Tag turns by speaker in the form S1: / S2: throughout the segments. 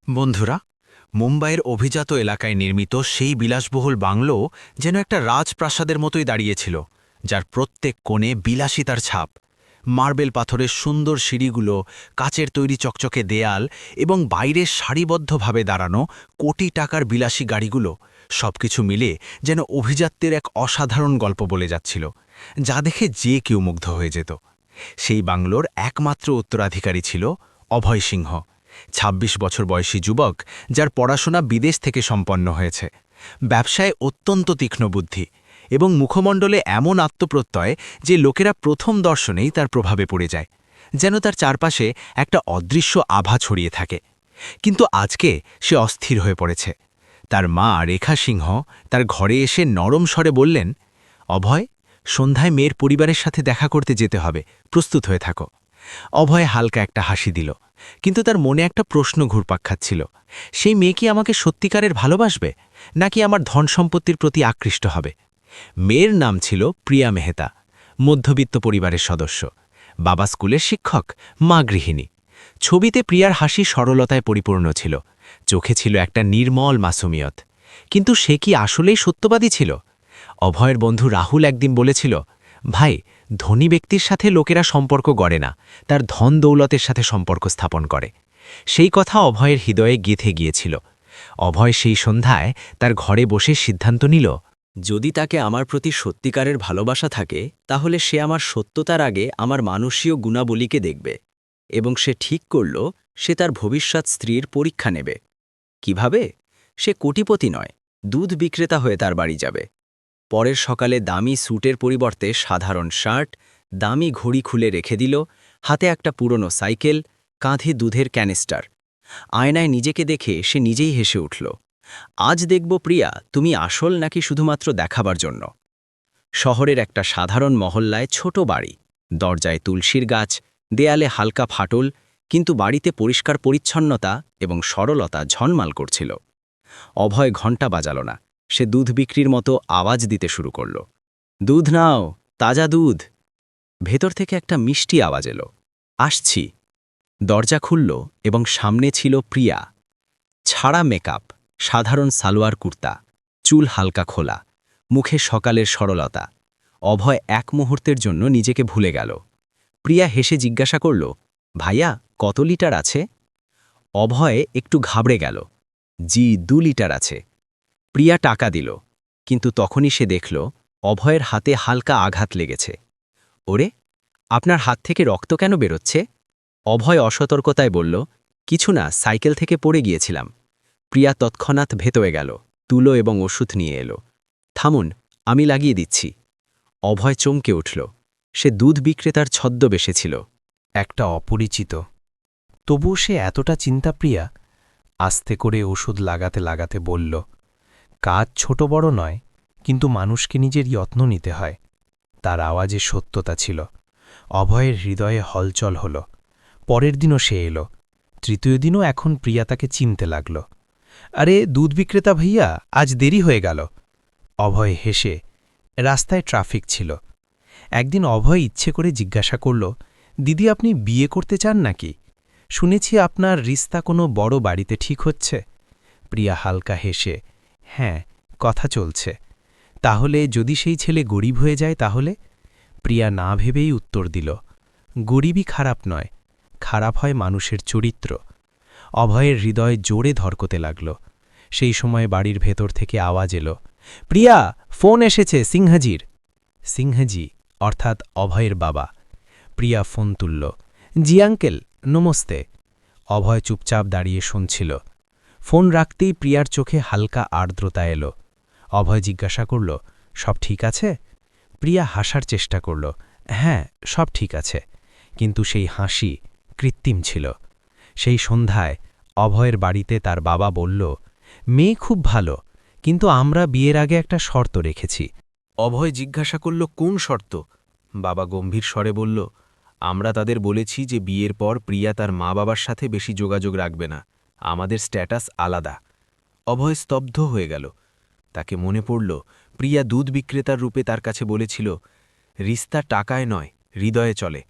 S1: বন্ধুরা, মুম্বাইয়ের অভিজাত এলাকায় নির্মিত সেই বিলাসবহুল বাংলো যেন একটা রাজপ্রাসাদের মতোই দাঁড়িয়েছিল, যার প্রত্যেক কোণে বিলাসিতার ছাপ। মার্বেল পাথরের সুন্দর সিঁড়িগুলো, কাচের তৈরি চকচকে দেয়াল এবং বাইরে সারিবদ্ধভাবে দাঁড়ানো কোটি টাকার বিলাসী গাড়িগুলো সবকিছু মিলে যেন অভিজাত্যের এক অসাধারণ গল্প বলে যাচ্ছিল, যা দেখে যে কেউ মুগ্ধ হয়ে যেত। সেই বাংলোর একমাত্র উত্তরাধিকারী ছিল অভয় সিংহ, ২৬ বছর বয়সী যুবক, যার পড়াশোনা বিদেশ থেকে সম্পন্ন হয়েছে। ব্যবসায় অত্যন্ত তীক্ষ্ণ বুদ্ধি এবং মুখমণ্ডলে এমন আত্মপ্রত্যয় যে লোকেরা প্রথম দর্শনেই তার প্রভাবে পড়ে যায়, যেন তার চারপাশে একটা অদৃশ্য আভা ছড়িয়ে থাকে। কিন্তু আজকে সে অস্থির হয়ে পড়েছে। তার মা রেখা সিংহ তার ঘরে এসে নরম স্বরে বললেন, অভয়, সন্ধ্যায় মেয়ের পরিবারের সাথে দেখা করতে যেতে হবে, প্রস্তুত হয়ে থাকো। অভয় হালকা একটা হাসি দিল, কিন্তু তার মনে একটা প্রশ্ন ঘুরপাক খাচ্ছিল। সেই মেয়ে কি আমাকে সত্যিকারের ভালোবাসবে, নাকি আমার ধন সম্পত্তির প্রতি আকৃষ্ট হবে? মেয়ের নাম ছিল প্রিয়া মেহতা, মধ্যবিত্ত পরিবারের সদস্য। বাবা স্কুলের শিক্ষক, মা গৃহিণী। ছবিতে প্রিয়ার হাসি সরলতায় পরিপূর্ণ ছিল, চোখে ছিল একটা নির্মল মাসুমিয়ত। কিন্তু সে কি আসলেই সত্যবাদী ছিল? অভয়ের বন্ধু রাহুল একদিন বলেছিল, ভাই, ধনী ব্যক্তির সাথে লোকেরা সম্পর্ক গড়ে না, তার ধন দৌলতের সাথে সম্পর্ক স্থাপন করে। সেই কথা অভয়ের হৃদয়ে গেঁথে গিয়েছিল। অভয় সেই সন্ধ্যায় তার ঘরে বসে সিদ্ধান্ত নিল,
S2: যদি তাকে আমার প্রতি সত্যিকারের ভালোবাসা থাকে, তাহলে সে আমার সত্যতার আগে আমার মানুষীয় গুণাবলীকে দেখবে। এবং সে ঠিক করল, সে তার ভবিষ্যৎ স্ত্রীর পরীক্ষা নেবে। কিভাবে? সে কোটিপতি নয়, দুধ বিক্রেতা হয়ে তার বাড়ি যাবে। পরের সকালে দামি স্যুটের পরিবর্তে সাধারণ শার্ট, দামি ঘড়ি খুলে রেখে দিল, হাতে একটা পুরনো সাইকেল, কাঁধে দুধের ক্যানিস্টার। আয়নায় নিজেকে দেখে সে নিজেই হেসে উঠল। আজ দেখব প্রিয়া, তুমি আসল নাকি শুধুমাত্র দেখাবার জন্য। শহরের একটা সাধারণ মহল্লায় ছোট বাড়ি, দরজায় তুলসীর গাছ, দেয়ালে হালকা ফাটল, কিন্তু বাড়িতে পরিষ্কার পরিচ্ছন্নতা এবং সরলতা ঝলমাল করছিল। অভয় ঘণ্টা বাজাল না, সে দুধ বিক্রির মতো আওয়াজ দিতে শুরু করল, দুধ নাও, তাজা দুধ। ভেতর থেকে একটা মিষ্টি আওয়াজ এলো, আসছি। দরজা খুলল এবং সামনে ছিল প্রিয়া। ছাড়া মেকআপ, সাধারণ সালোয়ার কুর্তা, চুল হালকা খোলা, মুখে সকালের সরলতা। অভয় এক মুহূর্তের জন্য নিজেকে ভুলে গেল। প্রিয়া হেসে জিজ্ঞাসা করল, ভাইয়া, কত লিটার আছে? অভয় একটু ঘাবড়ে গেল। জি, 2 লিটার আছে। প্রিয়া টাকা দিল, কিন্তু তখনই সে দেখল অভয়ের হাতে হালকা আঘাত লেগেছে। ওরে, আপনার হাত থেকে রক্ত কেন বেরোচ্ছে? অভয় অসতর্কতায় বলল, কিছু না, সাইকেল থেকে পড়ে গিয়েছিলাম। প্রিয়া তৎক্ষণাৎ ভেতরে গেল, তুলো এবং ওষুধ নিয়ে এলো। থামুন, আমি লাগিয়ে দিচ্ছি। অভয় চমকে উঠল। সে দুধ বিক্রেতার ছদ্মবেশে ছিল।
S3: একটা অপরিচিত। তবুও সে এতটা চিন্তাপ্রিয়া। আস্তে করে ওষুধ লাগাতে লাগাতে বলল, কাজ ছোট বড় নয়, কিন্তু মানুষকে নিজের যত্ন নিতে হয়। তার আওয়াজে সত্যতা ছিল। অভয়ের হৃদয়ে হলচল হল। পরের দিনও সে এলো। তৃতীয় দিনও এখন প্রিয়া তাকে চিনতে লাগল। আরে দুধ বিক্রেতা ভাইয়া, আজ দেরি হয়ে গেল। অভয় হেসে, রাস্তায় ট্রাফিক ছিল। একদিন অভয় ইচ্ছে করে জিজ্ঞাসা করল, দিদি, আপনি বিয়ে করতে চান নাকি? শুনেছি আপনার রিস্তা কোনো বড় বাড়িতে ঠিক হচ্ছে। প্রিয়া হালকা হেসে, হ্যাঁ, কথা চলছে। তাহলে যদি সেই ছেলে গরিব হয়ে যায় তাহলে? প্রিয়া না ভেবেই উত্তর দিল, গরিবই খারাপ নয়, খারাপ হয় মানুষের চরিত্র। অভয়ের হৃদয় জোরে ধরকতে লাগল। সেই সময় বাড়ির ভেতর থেকে আওয়াজ এলো, প্রিয়া, ফোন এসেছে সিংহাজির। সিংহাজি অর্থাৎ অভয়ের বাবা। প্রিয়া ফোন তুলল, জি আঙ্কেল, নমস্তে। অভয় চুপচাপ দাঁড়িয়ে শুনছিল। ফোন রাখতেই প্রিয়ার চোখে হালকা আর্দ্রতা এলো। অভয় জিজ্ঞাসা করল, সব ঠিক আছে? প্রিয়া হাসার চেষ্টা করল, হ্যাঁ, সব ঠিক আছে। কিন্তু সেই হাসি কৃত্রিম ছিল। সেই সন্ধ্যায় অভয়ের বাড়িতে তার বাবা বলল, মেয়ে খুব ভালো, কিন্তু আমরা বিয়ের আগে একটা শর্ত রেখেছি।
S1: অভয় জিজ্ঞাসা করল, কোন শর্ত? বাবা গম্ভীর স্বরে বলল, আমরা তাদের বলেছি যে বিয়ের পর প্রিয়া তার মা বাবার সাথে বেশি যোগাযোগ রাখবে না, আমাদের স্ট্যাটাস আলাদা। অভয় স্তব্ধ হয়ে গেল। তাকে মনে পড়ল, প্রিয়া দুধ বিক্রেতার রূপে তার কাছে বলেছিল, রিস্তা টাকায় নয়, হৃদয়ে চলে।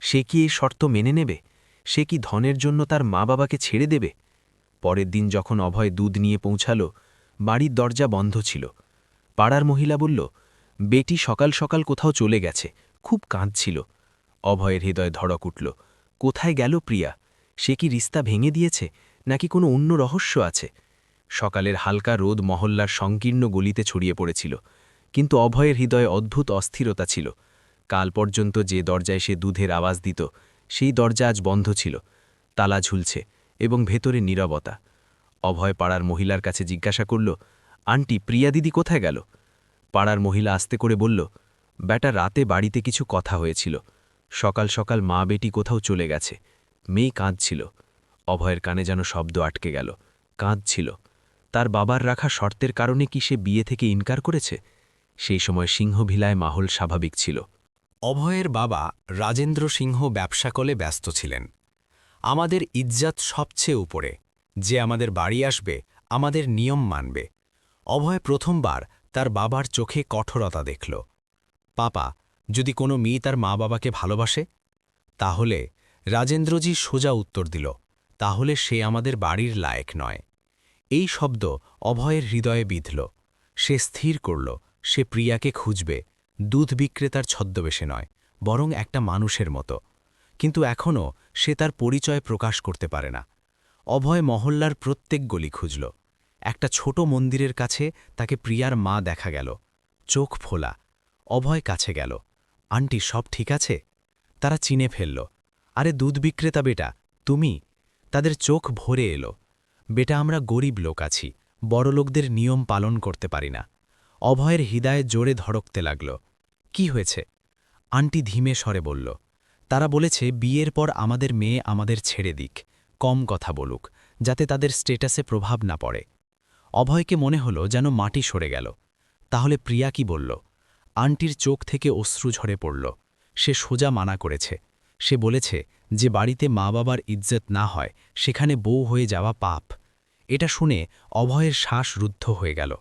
S1: সে কি এই শর্ত মেনে নেবে? সে কি ধনের জন্য তার মা বাবাকে ছেড়ে দেবে? পরের দিন যখন অভয় দুধ নিয়ে পৌঁছাল, বাড়ির দরজা বন্ধ ছিল। পাড়ার মহিলা বলল, বেটি সকাল সকাল কোথাও চলে গেছে, খুব কাঁদছিল। অভয়ের হৃদয় ধড়ক উঠল। কোথায় গেল প্রিয়া? সে কি রিস্তা ভেঙে দিয়েছে, নাকি কোনো অন্য রহস্য আছে? সকালের হালকা রোদ মহল্লার সংকীর্ণ গলিতে ছড়িয়ে পড়েছিল, কিন্তু অভয়ের হৃদয়ে অদ্ভুত অস্থিরতা ছিল। কাল পর্যন্ত যে দরজায় সে দুধের আওয়াজ দিত, সেই দরজা আজ বন্ধ ছিল, তালা ঝুলছে এবং ভেতরে নীরবতা। অভয় পাড়ার মহিলার কাছে জিজ্ঞাসা করল, আন্টি, প্রিয়া দিদি কোথায় গেল? পাড়ার মহিলা আস্তে করে বলল, বেটা, রাতে বাড়িতে কিছু কথা হয়েছিল। সকাল সকাল মা বেটি কোথাও চলে গেছে। মেয়ে কাঁদছিল। অভয়ের কানে যেন শব্দ আটকে গেল। কাঁদছিল। তার বাবার রাখা শর্তের কারণে কি সে বিয়ে থেকে ইনকার করেছে? সেই সময় সিংহভিলায় মাহল স্বাভাবিক ছিল।
S4: অভয়ের বাবা রাজেন্দ্র সিংহ ব্যবসা কলে ব্যস্ত ছিলেন। আমাদের ইজ্জত সবচেয়ে উপরে, যে আমাদের বাড়ি আসবে আমাদের নিয়ম মানবে। অভয় প্রথমবার তার বাবার চোখে কঠোরতা দেখল। পাপা, যদি কোনো মেয়ে তার মা বাবাকে ভালোবাসে, তাহলে রাজেন্দ্রজি সোজা উত্তর দিল, তাহলে সে আমাদের বাড়ির লায়েক নয়। এই শব্দ অভয়ের হৃদয়ে বিঁধল। সে স্থির করল, সে প্রিয়াকে খুঁজবে, দুধ বিক্রেতার ছদ্মবেশে নয়, বরং একটা মানুষের মতো। কিন্তু এখনও সে তার পরিচয় প্রকাশ করতে পারে না। অভয় মহল্লার প্রত্যেক গলি খুঁজল। একটা ছোট মন্দিরের কাছে তাকে প্রিয়ার মা দেখা গেল, চোখ ফোলা। অভয় কাছে গেল, আন্টি, সব ঠিক আছে? তারা চিনে ফেলল। আরে দুধ বিক্রেতা বেটা, তুমি? তাদের চোখ ভরে এলো। বেটা, আমরা গরিব লোক আছি, বড় লোকদের নিয়ম পালন করতে পারি না। অভয়ের হৃদয়ে জোরে ধড়কতে লাগল। কি হয়েছে? আন্টি ধীমে স্বরে বলল, তারা বলেছে বিয়ের পর আমাদের মেয়ে আমাদের ছেড়ে দিক, কম কথা বলুক, যাতে তাদের স্টেটাসে প্রভাব না পড়ে। অভয়কে মনে হলো যেন মাটি সরে গেল। তাহলে প্রিয়া কি বলল? আন্টির চোখ থেকে অশ্রু ঝরে পড়ল। সে সোজা মানা করেছে। সে বলেছে যে বাড়িতে মা বাবার ইজ্জত না হয় সেখানে বউ হয়ে যাওয়া পাপ। এটা শুনে অভয়ের শ্বাস রুদ্ধ হয়ে গেল।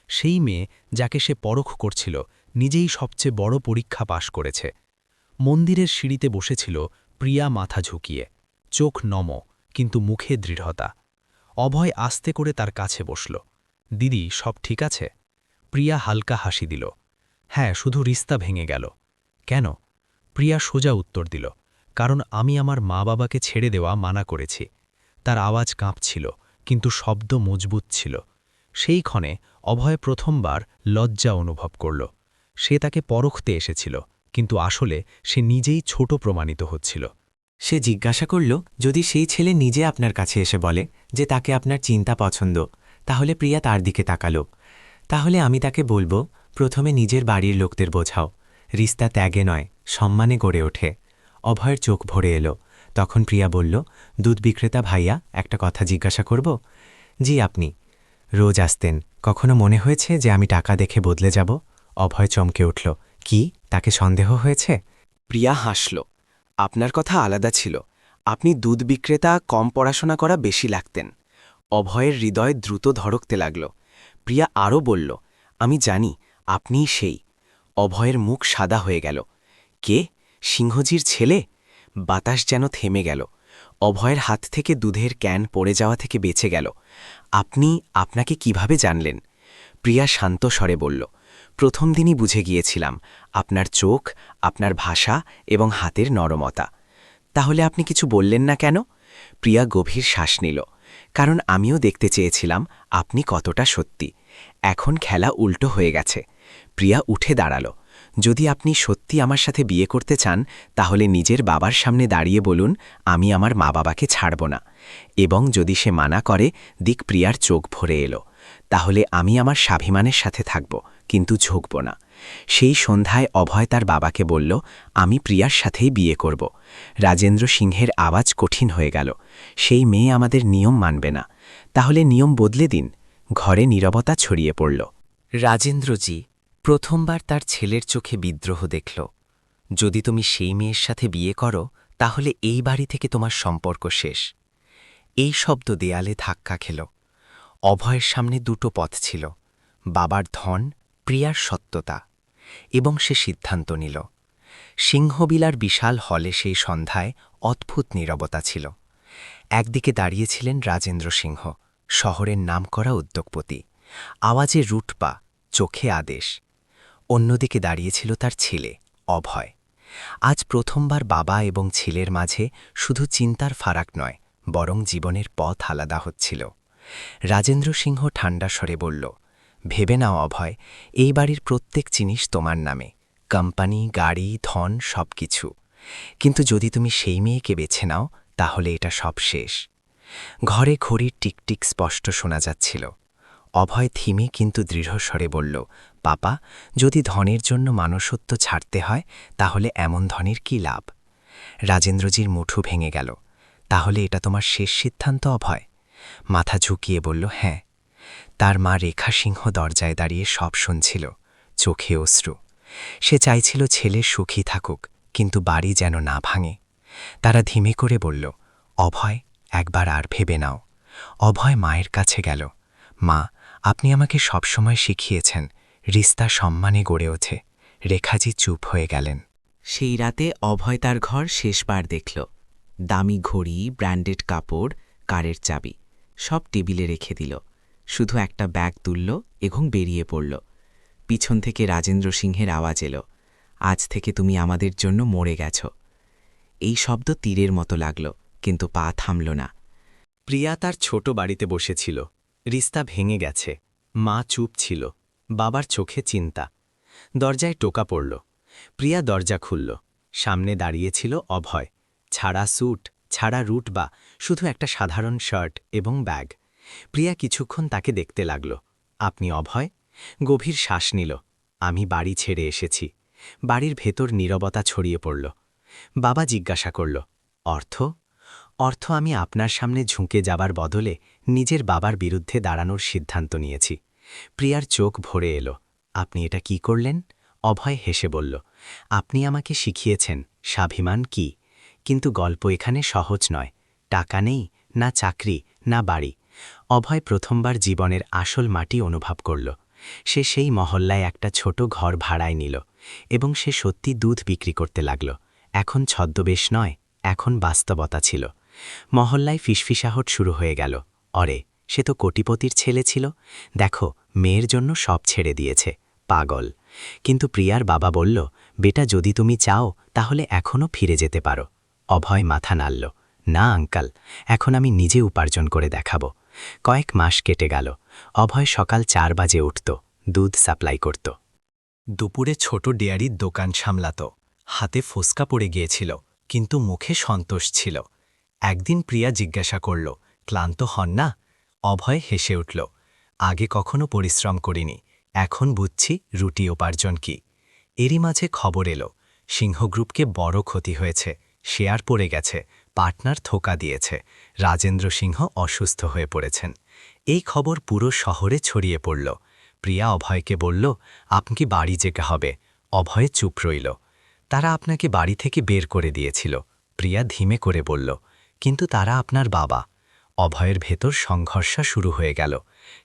S4: সেই মেয়ে যাকে সে পরখ করছিল নিজেই সবচেয়ে বড় পরীক্ষা পাশ করেছে। মন্দিরের সিঁড়িতে বসেছিল প্রিয়া, মাথা ঝুঁকিয়ে, চোখ নম, কিন্তু মুখে দৃঢ়তা। অভয় আস্তে করে তার কাছে বসল। দিদি, সব ঠিক আছে? প্রিয়া হালকা হাসি দিল। হ্যাঁ, শুধু রিস্তা ভেঙে গেল। কেন? প্রিয়া সোজা উত্তর দিল, কারণ আমি আমার মা বাবাকে ছেড়ে দেওয়া মানা করেছি। তার আওয়াজ কাঁপছিল, কিন্তু শব্দ মজবুত ছিল। সেই ক্ষণে অভয় প্রথমবার লজ্জা অনুভব করল। সে তাকে পরখতে এসেছিল, কিন্তু আসলে সে নিজেই ছোট প্রমাণিত হচ্ছিল।
S5: সে জিজ্ঞাসা করল, যদি সেই ছেলে নিজে আপনার কাছে এসে বলে যে তাকে আপনার চিন্তা পছন্দ, তাহলে প্রিয়া তার দিকে তাকালো। তাহলে আমি তাকে বলবো, প্রথমে নিজের বাড়ির লোকদের বোঝাও, রিস্তা ত্যাগে নয়, সম্মানে গড়ে ওঠে। অভয়ের চোখ ভরে এলো। তখন প্রিয়া বলল, দুধ বিক্রেতা ভাইয়া, একটা কথা জিজ্ঞাসা করব? জি, আপনি রোজ আসতেন, কখনো মনে হয়েছে যে আমি টাকা দেখে বদলে যাব? অভয় চমকে উঠল। কি, তাকে সন্দেহ হয়েছে?
S2: প্রিয়া হাসল। আপনার কথা আলাদা ছিল। আপনি দুধ বিক্রেতা, কম পড়াশোনা করা বেশি লাগতেন। অভয়ের হৃদয় দ্রুত ধড়কতে লাগল। প্রিয়া আরও বলল, আমি জানি, আপনিই সেই। অভয়ের মুখ সাদা হয়ে গেল। কে? সিংহজির ছেলে? বাতাস যেন থেমে গেল। অভয়ের হাত থেকে দুধের ক্যান পড়ে যাওয়া থেকে বেঁচে গেল। আপনাকে কিভাবে জানলেন? প্রিয়া শান্ত স্বরে বলল, প্রথম দিনই বুঝে গিয়েছিলাম, আপনার চোখ, আপনার ভাষা এবং হাতের নরমতা। তাহলে আপনি কিছু বললেন না কেন? প্রিয়া গভীর শ্বাস নিল। কারণ আমিও দেখতে চেয়েছিলাম আপনি কতটা সত্যি। এখন খেলা উল্টো হয়ে গেছে। প্রিয়া উঠে দাঁড়াল। যদি আপনি সত্যি আমার সাথে বিয়ে করতে চান, তাহলে নিজের বাবার সামনে দাঁড়িয়ে বলুন, আমি আমার মা বাবাকে ছাড়ব না। এবং যদি সে মানা করে, দিক প্রিয়ার চোখ ভরে এলো, তাহলে আমি আমার স্বাভিমানের সাথে থাকব, কিন্তু ঝুঁকব না। সেই সন্ধ্যায় অভয় তার বাবাকে বলল, আমি প্রিয়ার সাথেই বিয়ে করব। রাজেন্দ্র সিংহের আওয়াজ কঠিন হয়ে গেল। সেই মেয়ে আমাদের নিয়ম মানবে না। তাহলে নিয়ম বদলে দিন। ঘরে নীরবতা ছড়িয়ে পড়ল। রাজেন্দ্রজি প্রথমবার তার ছেলের চোখে বিদ্রোহ দেখল। যদি তুমি সেই মেয়ের সাথে বিয়ে করো, তাহলে এই বাড়ি থেকে তোমার সম্পর্ক শেষ। এই শব্দ দেয়ালে ধাক্কা খেল। অভয়ের সামনে দুটো পথ ছিল, বাবার ধন, প্রিয়ার সত্যতা, এবং সে সিদ্ধান্ত নিল। সিংহবিলার বিশাল হলে সেই সন্ধ্যায় অদ্ভুত নীরবতা ছিল।
S6: একদিকে দাঁড়িয়েছিলেন রাজেন্দ্র সিংহ, শহরের নামকরা উদ্যোগপতি, আওয়াজে রুটপা, চোখে আদেশ। অন্যদিকে দাঁড়িয়েছিল তার ছেলে অভয়। আজ প্রথমবার বাবা এবং ছেলের মাঝে শুধু চিন্তার ফারাক নয়, বরং জীবনের পথ আলাদা হচ্ছিল। রাজেন্দ্র সিংহ ঠান্ডা স্বরে বলল, ভেবে নাও অভয়, এই বাড়ির প্রত্যেক জিনিস তোমার নামে, কোম্পানি, গাড়ি, ধন, সব কিছু। কিন্তু যদি তুমি সেই মেয়েকে বেছে নাও, তাহলে এটা সব শেষ। ঘরে ঘড়ির টিকটিক স্পষ্ট শোনা যাচ্ছিল। অভয় থিমে কিন্তু দৃঢ়স্বরে বলল, পাপা, যদি ধনের জন্য মানুষত্ব ছাড়তে হয়, তাহলে এমন ধনের কি লাভ? রাজেন্দ্রজির মুঠু ভেঙে গেল। তাহলে এটা তোমার শেষ সিদ্ধান্ত অভয়? মাথা ঝুঁকিয়ে বলল, হ্যাঁ। তার মা রেখা সিংহ দরজায় দাঁড়িয়ে সব শুনছিল, চোখে অশ্রু। সে চাইছিল ছেলে সুখী থাকুক, কিন্তু বাড়ি যেন না ভাঙে। তারা ধীমে করে বলল, অভয়, একবার আর ভেবে নাও। অভয় মায়ের কাছে গেল। মা, আপনি আমাকে সবসময় শিখিয়েছেন রিস্তা সম্মানে গড়ে ওঠে। রেখাজি চুপ হয়ে গেলেন।
S7: সেই রাতে অভয় তার ঘর শেষবার দেখল। দামি ঘড়ি, ব্র্যান্ডেড কাপড়, কারের চাবি সব টেবিলে রেখে দিল। শুধু একটা ব্যাগ তুলল এবং বেরিয়ে পড়ল। পিছন থেকে রাজেন্দ্র সিংহের আওয়াজ এলো, আজ থেকে তুমি আমাদের জন্য মরে গেছ। এই শব্দ তীরের মতো লাগল, কিন্তু পা থামল না।
S2: প্রিয়া তার ছোট বাড়িতে বসেছিল। রিস্তা ভেঙে গেছে। মা চুপ ছিল, বাবার চোখে চিন্তা। দরজায় টোকা পড়ল। প্রিয়া দরজা খুলল। সামনে দাঁড়িয়েছিল অভয়, ছাড়া স্যুট, ছাড়া রুট, বা শুধু একটা সাধারণ শার্ট এবং ব্যাগ। প্রিয়া কিছুক্ষণ তাকে দেখতে লাগল। আপনি অভয়? গভীর শ্বাস নিল। আমি বাড়ি ছেড়ে এসেছি। বাড়ির ভেতর নীরবতা ছড়িয়ে পড়ল। বাবা জিজ্ঞাসা করল, অর্থ? অর্থ আমি আপনার সামনে ঝুঁকে যাবার বদলে নিজের বাবার বিরুদ্ধে দাঁড়ানোর সিদ্ধান্ত নিয়েছি। প্রিয়ার চোখ ভরে এলো। আপনি এটা কি করলেন? অভয় হেসে বলল, আপনি আমাকে শিখিয়েছেন স্বাভিমান কি। কিন্তু গল্প এখানে সহজ নয়। টাকা নেই, না চাকরি, না বাড়ি। অভয় প্রথমবার জীবনের আসল মাটি অনুভব করল। সে সেই মহল্লায় একটা ছোট ঘর ভাড়ায় নিল এবং সে সত্যি দুধ বিক্রি করতে লাগল। এখন ছদ্মবেশ নয়, এখন বাস্তবতা ছিল। মহল্লায় ফিসফিসাহট শুরু হয়ে গেল, অরে, সে তো কোটিপতির ছেলে ছিল। দেখো, মেয়ের জন্য সব ছেড়ে দিয়েছে, পাগল। কিন্তু প্রিয়ার বাবা বলল, বেটা, যদি তুমি চাও তাহলে এখনও ফিরে যেতে পারো। অভয় মাথা নাড়ল, না আঙ্কাল, এখন আমি নিজে উপার্জন করে দেখাব। কয়েক মাস কেটে গেল। অভয় সকাল 4 বাজে উঠত, দুধ সাপ্লাই করত। দুপুরে ছোট ডেয়ারির দোকান সামলাত। হাতে ফোসকা পড়ে গিয়েছিল, কিন্তু মুখে সন্তোষ ছিল। একদিন প্রিয়া জিজ্ঞাসা করল, ক্লান্ত হন না? অভয় হেসে উঠল, আগে কখনো পরিশ্রম করিনি, এখন বুঝছি রুটি উপার্জন কি। এরই মাঝে খবর এলো, সিংহ গ্রুপকে বড় ক্ষতি হয়েছে। শেয়ার পড়ে গেছে, পার্টনার ধোঁকা দিয়েছে, রাজেন্দ্র সিংহ অসুস্থ হয়ে পড়েছেন। এই খবর পুরো শহরে ছড়িয়ে পড়ল। প্রিয়া অভয়কে বলল, আপনাকে বাড়ি যেতে হবে। অভয় চুপ রইল। তারা আপনাকে বাড়ি থেকে বের করে দিয়েছিল। প্রিয়া ধীমে করে বলল, কিন্তু তারা আপনার বাবা। অভয়ের ভেতর সংঘর্ষ শুরু হয়ে গেল।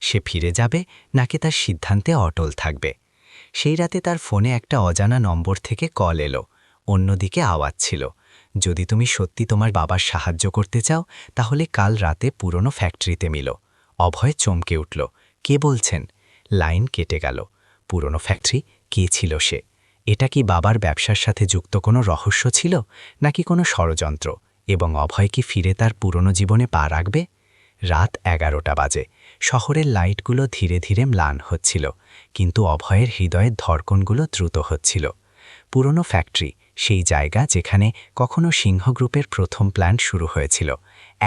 S2: সে ফিরে যাবে নাকি তার সিদ্ধান্তে অটল থাকবে? সেই রাতে তার ফোনে একটা অজানা নম্বর থেকে কল এলো। অন্যদিকে আওয়াজ ছিল, যদি তুমি সত্যি তোমার বাবার সাহায্য করতে চাও, তাহলে কাল রাতে পুরনো ফ্যাক্টরিতে মিলো। অভয় চমকে উঠল, কে বলছেন? লাইন কেটে গেল। পুরনো ফ্যাক্টরি? কে ছিল সে? এটা কি বাবার ব্যবসার সাথে যুক্ত কোনো রহস্য ছিল, নাকি কোনো ষড়যন্ত্র? এবং অভয় কি ফিরে তার পুরনো জীবনে পা রাখবে? রাত 11টা বাজে। শহরের লাইটগুলো ধীরে ধীরে ম্লান হচ্ছিল, কিন্তু অভয়ের হৃদয়ের ধড়কনগুলো দ্রুত হচ্ছিল। পুরনো ফ্যাক্টরি, সেই জায়গা যেখানে কখনো সিংহ গ্রুপের প্রথম প্ল্যান্ট শুরু হয়েছিল,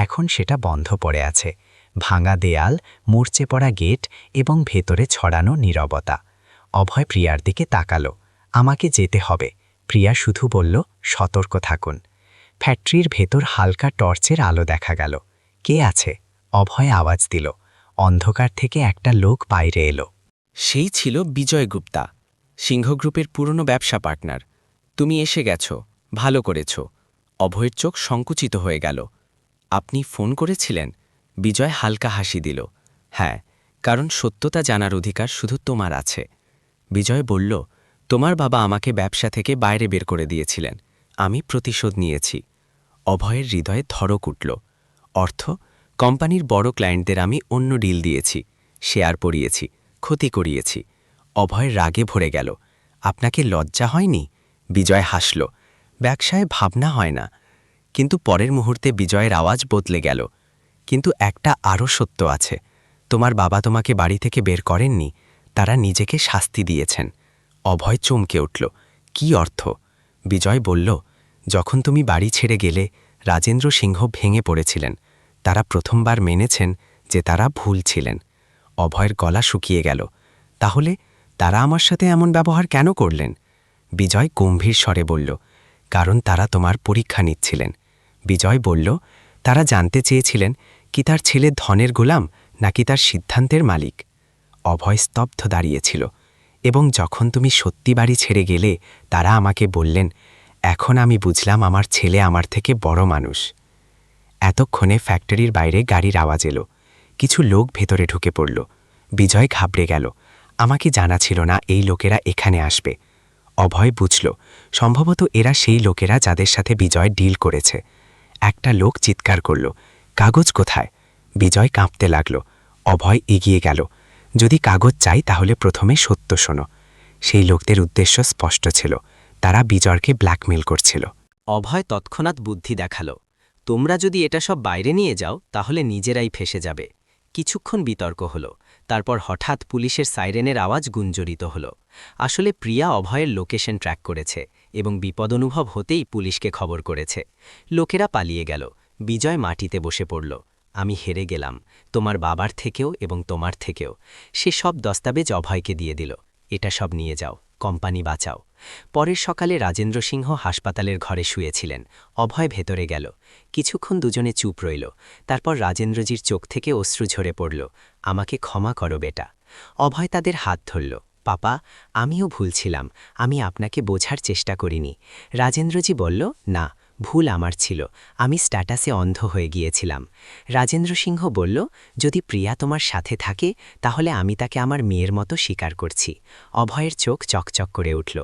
S2: এখন সেটা বন্ধ পড়ে আছে। ভাঙা দেয়াল, মূর্ছে পড়া গেট এবং ভেতরে ছড়ানো নীরবতা। অভয় প্রিয়ার দিকে তাকালো, আমাকে যেতে হবে। প্রিয়া শুধু বলল, সতর্ক থাকুন। ফ্যাক্টরির ভেতর হালকা টর্চের আলো দেখা গেল। কে আছে? অভয় আওয়াজ দিল। অন্ধকার থেকে একটা লোক বাইরে এলো।
S7: সেই ছিল বিজয় গুপ্তা, সিংহ গ্রুপের পুরনো ব্যবসা পার্টনার। তুমি এসে গেছ, ভালো করেছ। অভয়ের চোখ সংকুচিত হয়ে গেল। আপনি ফোন করেছিলেন? বিজয় হালকা হাসি দিল, হ্যাঁ, কারণ সত্যতা জানার অধিকার শুধু তোমার আছে। বিজয় বলল, তোমার বাবা আমাকে ব্যবসা থেকে বাইরে বের করে দিয়েছিলেন, আমি প্রতিশোধ নিয়েছি। অভয়ের হৃদয়ে ধড়ক উঠল।
S6: অর্থ, কোম্পানির বড় ক্লায়েন্টদের আমি অন্য ডিল দিয়েছি, শেয়ার পড়িয়েছি, ক্ষতি করিয়েছি। অভয় রাগে ভরে গেল। আপনাকে লজ্জা হয়নি? বিজয় হাসল। ব্যবসায় ভাবনা হয় না। কিন্তু পরের মুহূর্তে বিজয়ের আওয়াজ বদলে গেল। কিন্তু একটা আরও সত্য আছে। তোমার বাবা তোমাকে বাড়ি থেকে বের করেননি, তারা নিজেকে শাস্তি দিয়েছেন। অভয় চমকে উঠল। কি অর্থ? বিজয় বলল, যখন তুমি বাড়ি ছেড়ে গেলে রাজেন্দ্র সিংহ ভেঙে পড়েছিলেন। তারা প্রথমবার মেনেছেন যে তারা ভুল ছিলেন। অভয়ের গলা শুকিয়ে গেল। তাহলে তারা আমার সাথে এমন ব্যবহার কেন করলেন? বিজয় গম্ভীর স্বরে বলল, কারণ তারা তোমার পরীক্ষা নিচ্ছিলেন। বিজয় বলল, তারা জানতে চেয়েছিলেন কি তার ছেলে ধনের গোলাম নাকি তার সিদ্ধান্তের মালিক। অভয় স্তব্ধ দাঁড়িয়েছিল। এবং যখন তুমি সত্যি বাড়ি ছেড়ে গেলে তারা আমাকে বললেন, এখন আমি বুঝলাম আমার ছেলে আমার থেকে বড় মানুষ। এতক্ষণে ফ্যাক্টরির বাইরে গাড়ির আওয়াজ এলো। কিছু লোক ভেতরে ঢুকে পড়ল। বিজয় ঘাবড়ে গেল। আমাকে জানা ছিল না এই লোকেরা এখানে আসবে। অভয় বুঝল, সম্ভবত এরা সেই লোকেরা যাদের সাথে বিজয় ডিল করেছে। একটা লোক চিৎকার করল, কাগজ কোথায়? বিজয় কাঁপতে লাগল। অভয় এগিয়ে গেল। যদি কাগজ চাই তাহলে প্রথমে সত্য শোনো। সেই লোকদের উদ্দেশ্য স্পষ্ট ছিল। তারা বিজয়কে ব্ল্যাকমেল করছিল।
S2: অভয় তৎক্ষণাৎ বুদ্ধি দেখাল, তোমরা যদি এটা সব বাইরে নিয়ে যাও তাহলে নিজেরাই ফেসে যাবে। কিছুক্ষণ বিতর্ক হল। তারপর হঠাৎ পুলিশের সাইরেনের আওয়াজ গুঞ্জরিত হল। আসলে প্রিয়া অভয়ের লোকেশন ট্র্যাক করেছে এবং বিপদ অনুভব হতেই পুলিশকে খবর করেছে। লোকেরা পালিয়ে গেল। বিজয় মাটিতে বসে পড়ল। আমি হেরে গেলাম, তোমার বাবার থেকেও এবং তোমার থেকেও। সে সব দস্তাবেজ অভয়কে দিয়ে দিল। এটা সব নিয়ে যাও, কোম্পানি বাঁচাও। পরের সকালে রাজেন্দ্র সিংহ হাসপাতালের ঘরে শুয়েছিলেন। অভয় ভেতরে গেল। কিছুক্ষণ দুজনে চুপ রইল। তারপর রাজেন্দ্রজির চোখ থেকে অশ্রু ঝরে পড়ল। আমাকে ক্ষমা করো বেটা। অভয় তাদের হাত ধরল। পাপা, আমিও ভুল ছিলাম, আমি আপনাকে বোঝার চেষ্টা করিনি। রাজেন্দ্রজি বলল, না, ভুল আমার ছিল, আমি স্ট্যাটাসে অন্ধ হয়ে গিয়েছিলাম। রাজেন্দ্র সিংহ বলল, যদি প্রিয়া তোমার সাথে থাকে তাহলে আমি তাকে আমার মেয়ের মতো স্বীকার করছি। অভয়ের চোখ চকচক করে উঠল।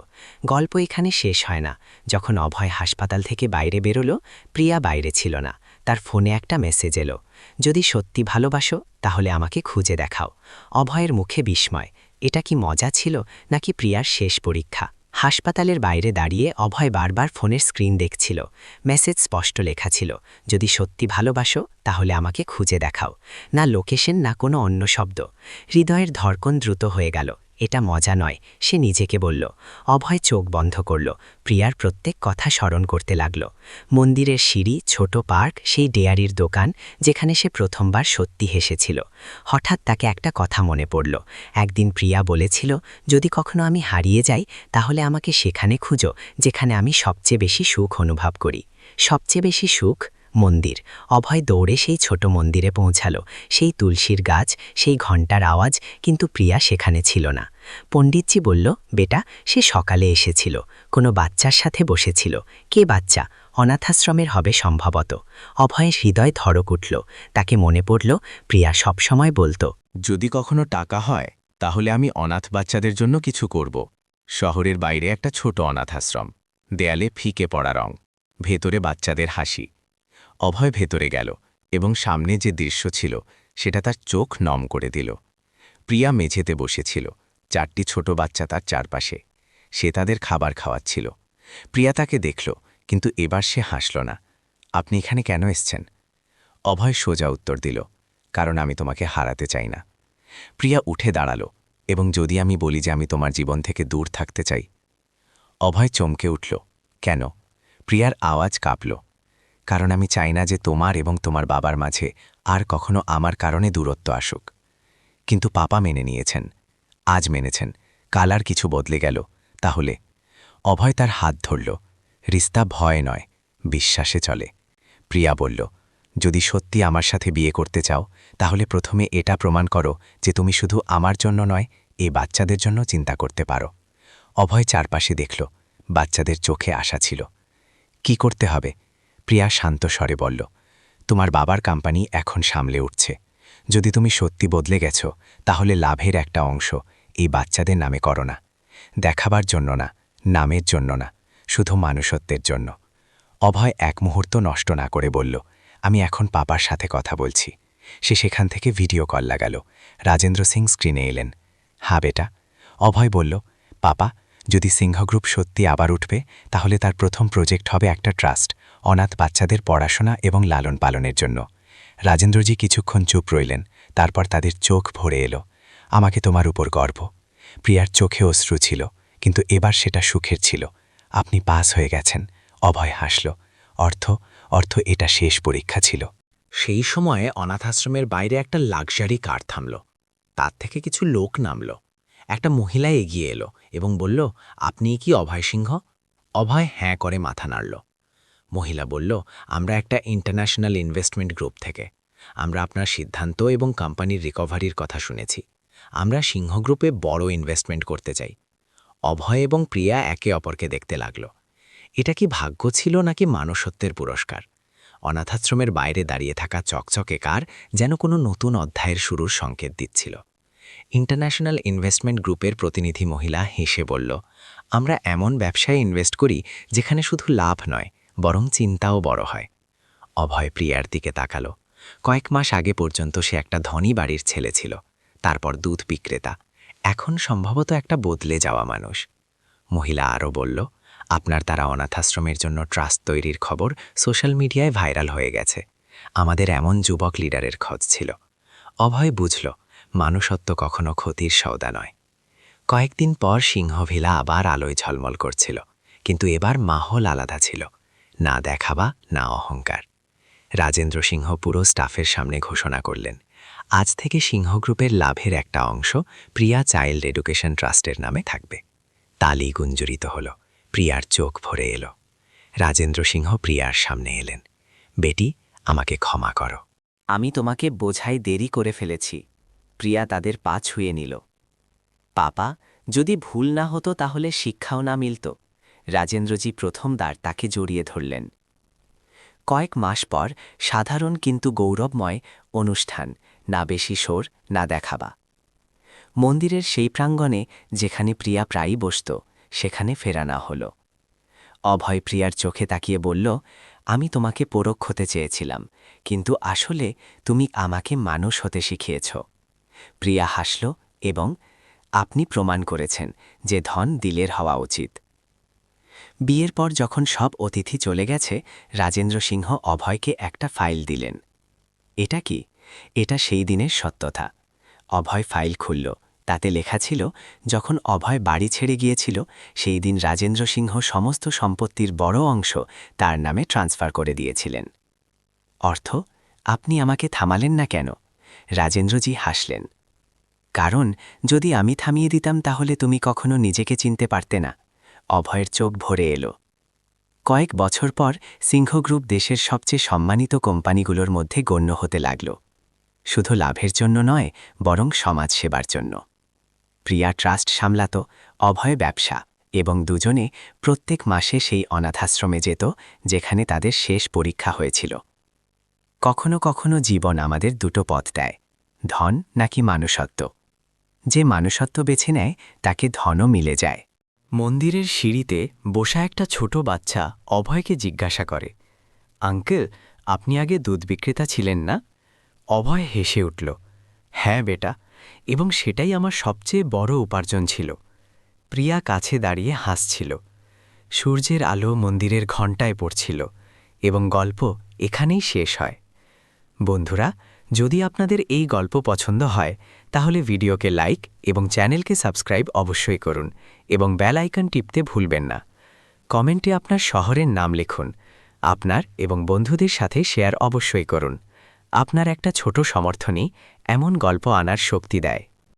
S2: গল্প এখানে শেষ হয় না। যখন অভয় হাসপাতাল থেকে বাইরে বেরোল, প্রিয়া বাইরে ছিল না। তার ফোনে একটা মেসেজ এলো, যদি সত্যি ভালোবাসো তাহলে আমাকে খুঁজে দেখাও। অভয়ের মুখে বিস্ময়। এটা কি মজা ছিল নাকি প্রিয়ার শেষ পরীক্ষা? হাসপাতালের বাইরে দাঁড়িয়ে অভয় বারবার ফোনের স্ক্রিন দেখছিল। মেসেজ স্পষ্ট লেখা ছিল, যদি সত্যি ভালোবাসো তাহলে আমাকে খুঁজে দেখাও। না লোকেশন, না কোনো অন্য শব্দ। হৃদয়ের ধড়কন দ্রুত হয়ে গেল। এটা মজা নয়, সে নিজেকে বলল। অভয় চোখ বন্ধ করল। প্রিয়ার প্রত্যেক কথা স্মরণ করতে লাগল। মন্দিরের সিঁড়ি, ছোট পার্ক, সেই ডেয়ারির দোকান যেখানে সে প্রথমবার সত্যি হেসেছিল। হঠাৎ তাকে একটা কথা মনে পড়ল। একদিন প্রিয়া বলেছিল, যদি কখনো আমি হারিয়ে যাই তাহলে আমাকে সেখানে খুঁজো যেখানে আমি সবচেয়ে বেশি সুখ অনুভব করি। সবচেয়ে বেশি সুখ? মন্দির। অভয় দৌড়ে সেই ছোট মন্দিরে পৌঁছাল। সেই তুলসীর গাছ, সেই ঘণ্টার আওয়াজ, কিন্তু প্রিয়া সেখানে ছিল না। পণ্ডিতজি বলল, বেটা, সে সকালে এসেছিল, কোনো বাচ্চার সাথে বসেছিল। কে বাচ্চা? অনাথাশ্রমের হবে সম্ভবত। অভয়ের হৃদয় ধড়ক উঠল। তাকে মনে পড়ল, প্রিয়া সবসময় বলতো,
S6: যদি কখনো টাকা হয় তাহলে আমি অনাথ বাচ্চাদের জন্য কিছু করব। শহরের বাইরে একটা ছোট অনাথাশ্রম, দেয়ালে ফিকে পড়া রং, ভেতরে বাচ্চাদের হাসি। অভয় ভেতরে গেল এবং সামনে যে দৃশ্য ছিল সেটা তার চোখ নম করে দিল। প্রিয়া মেঝেতে বসেছিল, 4টি ছোট বাচ্চা তার চারপাশে। সে তাদের খাবার খাওয়াচ্ছিল। প্রিয়া তাকে দেখল, কিন্তু এবার সে হাসল না। আপনি এখানে কেন এসছেন? অভয় সোজা উত্তর দিল, কারণ আমি তোমাকে হারাতে চাই না। প্রিয়া উঠে দাঁড়াল, এবং যদি আমি বলি যে আমি তোমার জীবন থেকে দূর থাকতে চাই? অভয় চমকে উঠল। কেন? প্রিয়ার আওয়াজ কাঁপল। কারণ আমি চাই না যে তোমার এবং তোমার বাবার মাঝে আর কখনো আমার কারণে দূরত্ব আসুক। কিন্তু পাপা মেনে নিয়েছেন, আজ মেনেছেন, কাল আর কিছু বদলে গেল তাহলে? অভয় তার হাত ধরল। রিস্তা ভয় নয়, বিশ্বাসে চলে। প্রিয়া বলল, যদি সত্যি আমার সাথে বিয়ে করতে চাও তাহলে প্রথমে এটা প্রমাণ করো যে তুমি শুধু আমার জন্য নয়, এই বাচ্চাদের জন্য চিন্তা করতে পারো। অভয় চারপাশে দেখল, বাচ্চাদের চোখে আশা ছিল। কি করতে হবে? প্রিয়া শান্ত স্বরে বলল, তোমার বাবার কোম্পানি এখন সামলে উঠছে। যদি তুমি সত্যি বদলে গেছ তাহলে লাভের একটা অংশ এই বাচ্চাদের নামে করো না। দেখাবার জন্য না, নামের জন্য না, শুধু মানুষত্বের জন্য। অভয় এক মুহূর্ত নষ্ট না করে বলল, আমি এখন পাপার সাথে কথা বলছি। সে সেখান থেকে ভিডিও কল লাগালো। রাজেন্দ্র সিং স্ক্রিনে এলেন। হ্যাঁ বেটা। অভয় বলল, পাপা, যদি সিংহ গ্রুপ সত্যি আবার উঠবে তাহলে তার প্রথম প্রজেক্ট হবে একটা ট্রাস্ট, অনাথ বাচ্চাদের পড়াশোনা এবং লালন পালনের জন্য। রাজেন্দ্রজি কিছুক্ষণ চুপ রইলেন, তারপর তাদের চোখ ভরে এলো। আমাকে তোমার উপর গর্ব। প্রিয়ার চোখে অশ্রু ছিল, কিন্তু এবার সেটা সুখের ছিল। আপনি পাস হয়ে গেছেন। অভয় হাসল। অর্থ এটা শেষ পরীক্ষা ছিল।
S4: সেই সময়ে অনাথাশ্রমের বাইরে একটা লাক্সারি কার থামল। তার থেকে কিছু লোক নামল। একটা মহিলা এগিয়ে এলো এবং বলল, আপনি কি অভয় সিংহ? অভয় হ্যাঁ করে মাথা নাড়ল। মহিলা বলল, আমরা একটা ইন্টারন্যাশনাল ইনভেস্টমেন্ট গ্রুপ থেকে। আমরা আপনার সিদ্ধান্ত এবং কোম্পানির রিকভারির কথা শুনেছি। আমরা সিংহ গ্রুপে বড় ইনভেস্টমেন্ট করতে চাই। অভয় এবং প্রিয়া একে অপরকে দেখতে লাগল। এটা কি ভাগ্য ছিল নাকি মানুষত্বের পুরস্কার? অনাথাশ্রমের বাইরে দাঁড়িয়ে থাকা চকচকে কার যেন কোনো নতুন অধ্যায়ের শুরুর সংকেত দিচ্ছিল। ইন্টারন্যাশনাল ইনভেস্টমেন্ট গ্রুপের প্রতিনিধি মহিলা হেসে বলল, আমরা এমন ব্যবসায় ইনভেস্ট করি যেখানে শুধু লাভ নয়, বরং চিন্তাও বড় হয়। অভয় প্রিয়ার দিকে তাকালো। কয়েক মাস আগে পর্যন্ত সে একটা ধনী বাড়ির ছেলে ছিল, তারপর দুধ বিক্রেতা, এখন সম্ভবত একটা বদলে যাওয়া মানুষ। মহিলা আরও বলল, আপনার দ্বারা অনাথাশ্রমের জন্য ট্রাস্ট তৈরির খবর সোশ্যাল মিডিয়ায় ভাইরাল হয়ে গেছে। আমাদের এমন যুবক লিডারের খোঁজ ছিল। অভয় বুঝল, মানুষত্ব কখনো ক্ষতির সওদা নয়। কয়েকদিন পর সিংহভিলা আবার আলোয় ঝলমল করছিল, কিন্তু এবার মাহল আলাদা ছিল। না দেখাবা, না অহংকার। রাজেন্দ্র সিংহ পুরো স্টাফের সামনে ঘোষণা করলেন, আজ থেকে সিংহ গ্রুপের লাভের একটা অংশ প্রিয়া চাইল্ড এডুকেশন ট্রাস্টের নামে থাকবে। তালি গুঞ্জরিত হল। প্রিয়ার চোখ ভরে এলো। রাজেন্দ্র সিংহ প্রিয়ার সামনে এলেন। বেটি, আমাকে ক্ষমা করো।
S2: আমি তোমাকে বোঝাই দেরি করে ফেলেছি। প্রিয়া তাদের পা ছুঁয়ে নিল। পাপা, যদি ভুল না হতো তাহলে শিক্ষাও না মিলত। রাজেন্দ্রজি প্রথমবার তাকে জড়িয়ে ধরলেন। কয়েক মাস পর সাধারণ কিন্তু গৌরবময় অনুষ্ঠান, না বেশি শোর, না দেখাবা। মন্দিরের সেই প্রাঙ্গণে যেখানে প্রিয়া প্রায়ই বসত, সেখানে ফেরানো হল। অভয় প্রিয়ার চোখে তাকিয়ে বলল, আমি তোমাকে পরখ হতে চেয়েছিলাম, কিন্তু আসলে তুমি আমাকে মানুষ হতে শিখিয়েছ। প্রিয়া হাসল এবং আপনি প্রমাণ করেছেন যে ধন দিলের হওয়া উচিত। বিয়ের পর যখন সব অতিথি চলে গেছে, রাজেন্দ্র সিংহ অভয়কে একটা ফাইল দিলেন। এটা কি? এটা সেই দিনের সত্যতা। অভয় ফাইল খুলল। তাতে লেখা ছিল, যখন অভয় বাড়ি ছেড়ে গিয়েছিল সেই দিন রাজেন্দ্র সিংহ সমস্ত সম্পত্তির বড় অংশ তার নামে ট্রান্সফার করে দিয়েছিলেন। অর্থ, আপনি আমাকে থামালেন না কেন? রাজেন্দ্রজি হাসলেন। কারণ যদি আমি থামিয়ে দিতাম তাহলে তুমি কখনো নিজেকে চিনতে পারতে না। অভয়ের চোখ ভরে এলো। কয়েক বছর পর সিংহ গ্রুপ দেশের সবচেয়ে সম্মানিত কোম্পানিগুলোর মধ্যে গণ্য হতে লাগল। শুধু লাভের জন্য নয়, বরং সমাজ সেবার জন্য। প্রিয়া ট্রাস্ট সামলাত, অভয় ব্যবসা, এবং দুজনে প্রত্যেক মাসে সেই অনাথাশ্রমে যেত যেখানে তাদের শেষ পরীক্ষা হয়েছিল। কখনো কখনো জীবন আমাদের দুটো পথ দেয়, ধন নাকি মানুষত্ব। যে মানুষত্ব বেছে নেয় তাকে ধনও মিলে যায়। মন্দিরের সিঁড়িতে বসা একটা ছোট বাচ্চা অভয়কে জিজ্ঞাসা করে, আঙ্কেল, আপনি আগে দুধ বিক্রেতা ছিলেন না? অভয় হেসে উঠল, হ্যাঁ বেটা, এবং সেটাই আমার সবচেয়ে বড় উপার্জন ছিল। প্রিয়া কাছে দাঁড়িয়ে হাসছিল। সূর্যের আলো মন্দিরের ঘণ্টায় পড়ছিল এবং গল্প এখানেই শেষ হয়। বন্ধুরা, যদি আপনাদের এই গল্প পছন্দ হয় তাহলে ভিডিওকে লাইক এবং চ্যানেলকে সাবস্ক্রাইব অবশ্যই করুন এবং বেল আইকন টিপতে ভুলবেন না। কমেন্টে আপনার শহরের নাম লিখুন। আপনার এবং বন্ধুদের সাথে শেয়ার অবশ্যই করুন। আপনার একটা ছোট সমর্থনই এমন গল্প আনার শক্তি দেয়।